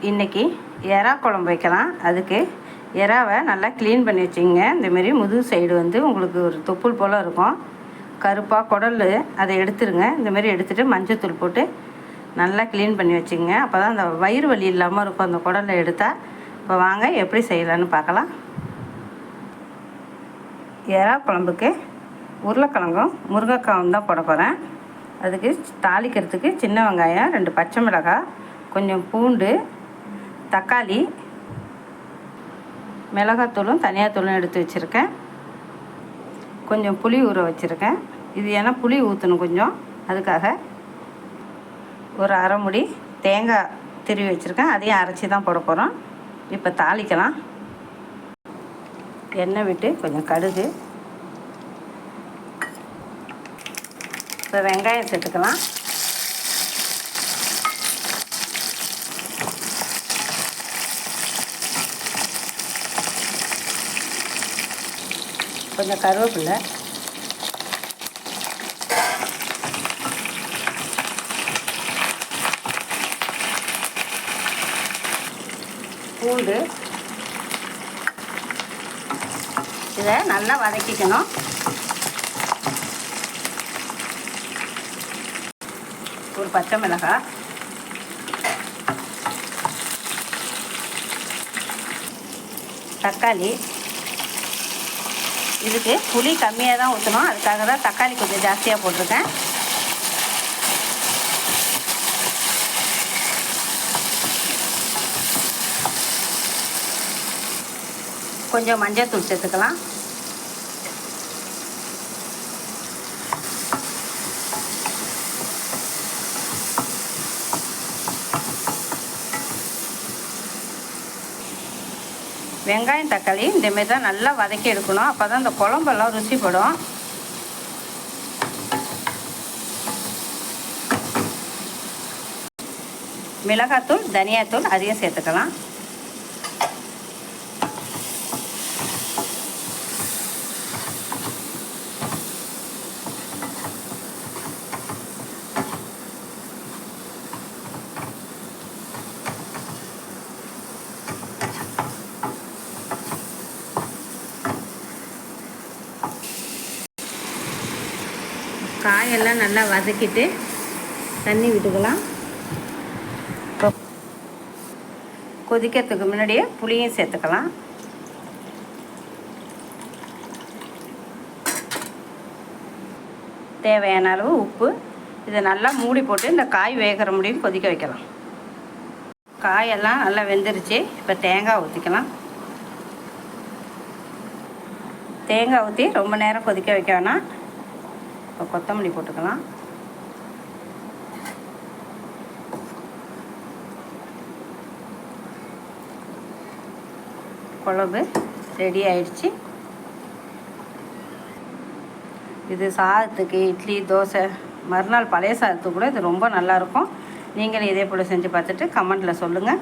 இன்றைக்கி எறா குழம்பு வைக்கலாம். அதுக்கு எறாவை நல்லா க்ளீன் பண்ணி வச்சுங்க. இந்தமாரி முதுகு சைடு வந்து உங்களுக்கு ஒரு தொப்புள் போல் இருக்கும், கருப்பாக குடல், அதை எடுத்துருங்க. இந்தமாரி எடுத்துகிட்டு மஞ்சத்தூள் போட்டு நல்லா க்ளீன் பண்ணி வச்சுங்க. அப்போ தான் அந்த வயிறு வலி இல்லாமல் இருக்கும் அந்த குடலில் எடுத்தால். இப்போ வாங்க எப்படி செய்யலான்னு பார்க்கலாம். எறா குழம்புக்கு உருளைக்கிழங்கும் முருங்கைக்காவும் தான் போட போகிறேன். அதுக்கு தாளிக்கிறதுக்கு சின்ன வெங்காயம், 2 பச்சை மிளகாய், கொஞ்சம் பூண்டு, தக்காளி, மிளகாத்தூளும் தனியாத்தூளும் எடுத்து வச்சுருக்கேன். கொஞ்சம் புளி ஊற வச்சுருக்கேன். இது ஏன்னா புளி ஊற்றணும் கொஞ்சம், அதுக்காக ஒரு அரை முடி தேங்காய் திருவி வச்சுருக்கேன். அதையும் அரைச்சி தான் போட போகிறோம். இப்போ தாளிக்கலாம். எண்ணெய் விட்டு கொஞ்சம் கடுகு, இப்போ வெங்காயம் சேர்த்துக்கலாம். கொஞ்சம் கருவேப்பிலை, பூண்டு, இதை நல்லா வதக்கிக்கணும். ஒரு பச்சை மிளகாய், தக்காளி. இதுக்கு புளி கம்மியாக தான் ஊற்றணும், அதுக்காக தான் தக்காளி கொஞ்சம் ஜாஸ்தியாக போட்டிருக்கேன். கொஞ்சம் மஞ்சள் தூள் சேர்த்துக்கலாம். வெங்காயம் தக்காளி இந்தமாரி தான் நல்லா வதக்கி எடுக்கணும். அப்போ தான் இந்த குழம்பெல்லாம் ருசிப்படும். மிளகாத்தூள், தனியாத்தூள் அதையும் சேர்த்துக்கலாம். காயெல்லாம் நல்லா வதக்கிட்டு தண்ணி விட்டுக்கலாம். இப்போ கொதிக்கிறதுக்கு முன்னாடியே புளியும் சேர்த்துக்கலாம். தேவையான அளவு உப்பு. இதை நல்லா மூடி போட்டு இந்த காய் வேகிற முடியும் கொதிக்க வைக்கலாம். காயெல்லாம் நல்லா வெந்துருச்சு. இப்போ தேங்காய் ஊற்றிக்கலாம். தேங்காய் ஊற்றி ரொம்ப நேரம் கொதிக்க வைக்க வேணாம். இப்போ கொத்தமல்லி போட்டுக்கலாம். குழம்பு ரெடி ஆயிடுச்சு. இது சாதத்துக்கு, இட்லி, தோசை, மறுநாள் பழைய சாதத்துக்கு கூட இது ரொம்ப நல்லாயிருக்கும். நீங்களும் இதே போல் செஞ்சு பார்த்துட்டு கமெண்ட்டில் சொல்லுங்கள்.